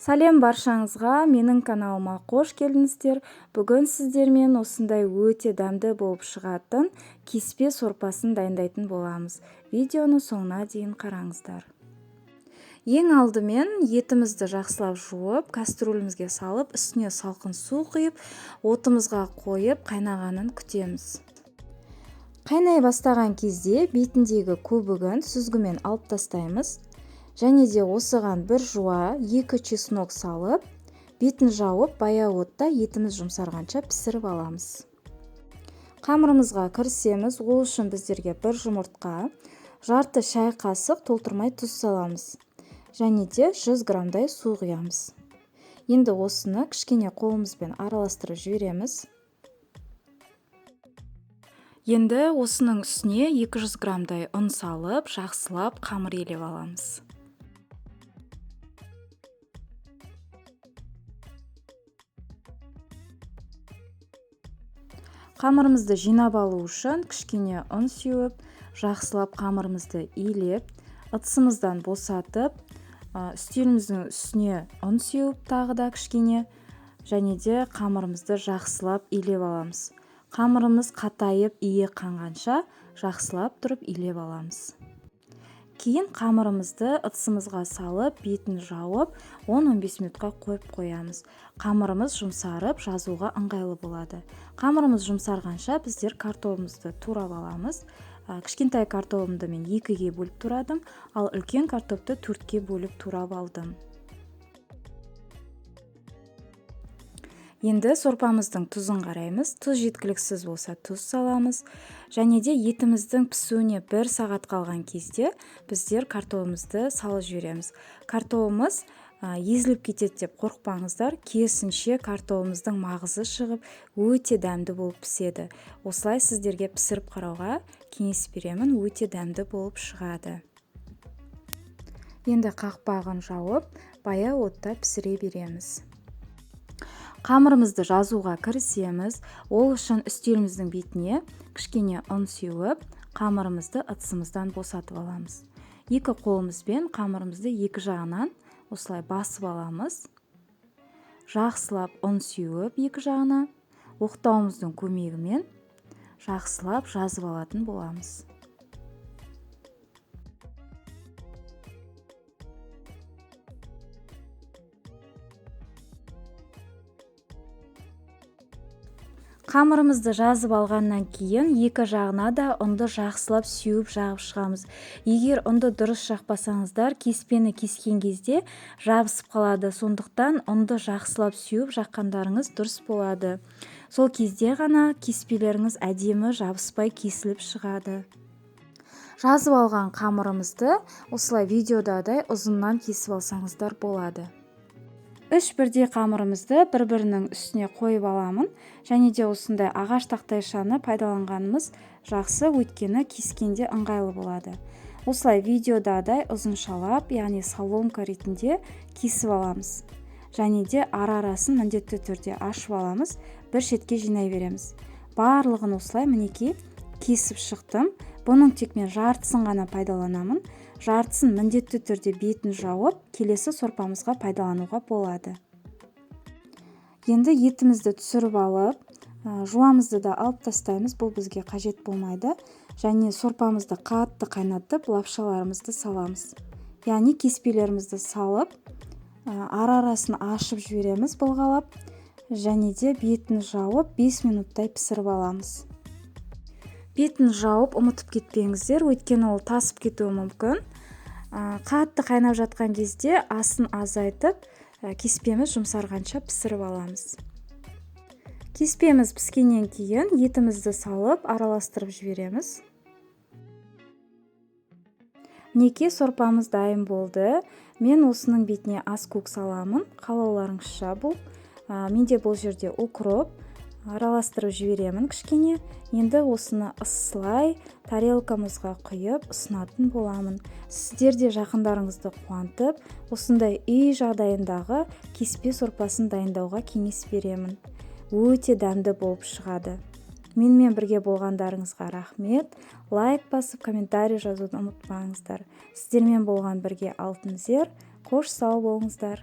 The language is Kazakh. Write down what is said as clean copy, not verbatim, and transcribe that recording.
Сәлем баршаңызға, менің каналыма қош келдіңіздер. Бүгін сіздермен осындай өте дәмді болып шығатын кеспе сорпасын дайындайтын боламыз. Видеоны соңына дейін қараңыздар. Ең алдымен етімізді жақсылап жуып, кастрөлімізге салып, үстіне салқын су құйып, отымызға қойып, қайнағанын күтеміз. Қайнай бастаған кезде бетіндегі көбігін сүзгімен алып тастаймыз. Және де осыған бір жуа 2 чеснок салып, бетін жауып, баяу отта етіміз жұмсарғанша пісіріп аламыз. Қамырымызға кірісеміз. Ол үшін біздерге бір жұмыртқа, жарты шай қасық толтырмай тұз саламыз. Және де 100 грамдай су құямыз. Енді осыны кішкене қолымызбен араластырып жібереміз. Енді осының үстіне 200 грамдай ұн салып, жақсылап қамыр елеп аламыз. Қамырымызды жинап алу үшін кішкене ұн сеуіп, жақсылап қамырымызды илеп, ыдысымыздан босатып, үстеліміздің үстіне ұн сеуіп тағы да кішкене, және де қамырымызды жақсылап илеп аламыз. Қамырымыз қатайып, ие қанғанша жақсылап тұрып илеп аламыз. Кейін қамырымызды ыдысымызға салып, бетін жауып, 10-15 минутқа қойып қоямыз. Қамырымыз жұмсарып, жазуға ыңғайлы болады. Қамырымыз жұмсарғанша біздер картопымызды турап аламыз. Кішкентай картопымды мен 2-ге бөліп турадым, ал үлкен картопты 4-ге бөліп турап алдым. Енді сорпамыздың тұзын қараймыз. Тұз жеткіліксіз болса тұз саламыз. Және де етіміздің пісуіне 1 сағат қалған кезде біздер картопымызды салып жібереміз. Картопымыз езіліп кетеді деп қорықпаңыздар. Керісінше картопымыздың мағызы шығып, өте дәмді болып піседі. Осылай сіздерге пісіріп қарауға кеңес беремін, өте дәмді болып шығады. Енді қақпағын жауып, баяу отта пісіре береміз. Қамырымызды жазуға кірісеміз. Ол үшін үстеліміздің бетіне кішкене ұн сеуіп, қамырымызды ыдысымыздан босатып аламыз. 2 қолымызбен қамырымызды 2 жағынан осылай басып аламыз. Жақсылап ұн сеуіп 2 жағына, оқтауымыздың көмегімен жақсылап жазып алатын боламыз. Қамырымызды жазып алғаннан кейін 2 жағына да ұнды жақсылап сеуіп жағып шығамыз. Егер ұнды дұрыс жақпасаңыздар, кеспені кескен кезде жабысып қалады. Сондықтан ұнды жақсылап сеуіп жаққандарыңыз дұрыс болады. Сол кезде ғана кеспелеріңіз әдемі жабыспай кесіліп шығады. Жазып алған қамырымызды осылай видеодадай ұзыннан кесіп алсаңыздар болады. 3 бірдей қамырымызды бір-бірінің үстіне қойып аламын. Және де осындай ағаш тақтайшаны пайдаланғанымыз жақсы, өйткені кескенде ыңғайлы болады. Осылай видеодадай ұзыншалап, яғни соломка ретінде кесіп аламыз. Және де ара-арасын міндетті түрде ашып аламыз, бір шетке жинай береміз. Барлығын осылай мінекей кесіп шықтым. Бұның тек мен жартысын ғана пайдаланамын. Жартысын міндетті түрде бетін жауып, келесі сорпамызға пайдалануға болады. Енді етімізді түсіріп алып, жуамызды да алып тастаймыз, бұл бізге қажет болмайды. Және сорпамызды қатты қайнатып, лапшаларымызды саламыз. Яғни кеспелерімізді салып, ара-арасын ашып жібереміз былғалап, және де бетін жауып 5 минуттай пісіріп аламыз. Бетін жауып ұмытып кетпеңіздер, өйткені ол тасып кетуі мүмкін. Қатты қайнап жатқан кезде асын азайтып, кеспеміз жұмсарғанша пісіріп аламыз. Кеспеміз піскеннен кейін етімізді салып, араластырып жібереміз. Мінекей сорпамыз дайын болды. Мен осының бетіне ас көк саламын, қалауларыңызша бұл. Менде бұл жерде укроп, араластырып жіберемін кішкене. Енді осыны ысылай тарелкамызға құйып ұсынатын боламын. Сіздер де жақындарыңызды қуантып, осындай үй жағдайындағы кеспе сорпасын дайындауға кеңес беремін. Өте дәмді болып шығады. Менімен бірге болғандарыңызға рахмет. Лайк басып, комментарий жазуды ұмытпаңыздар. Сіздермен болған бірге алтын зер. Қош сау болыңыздар.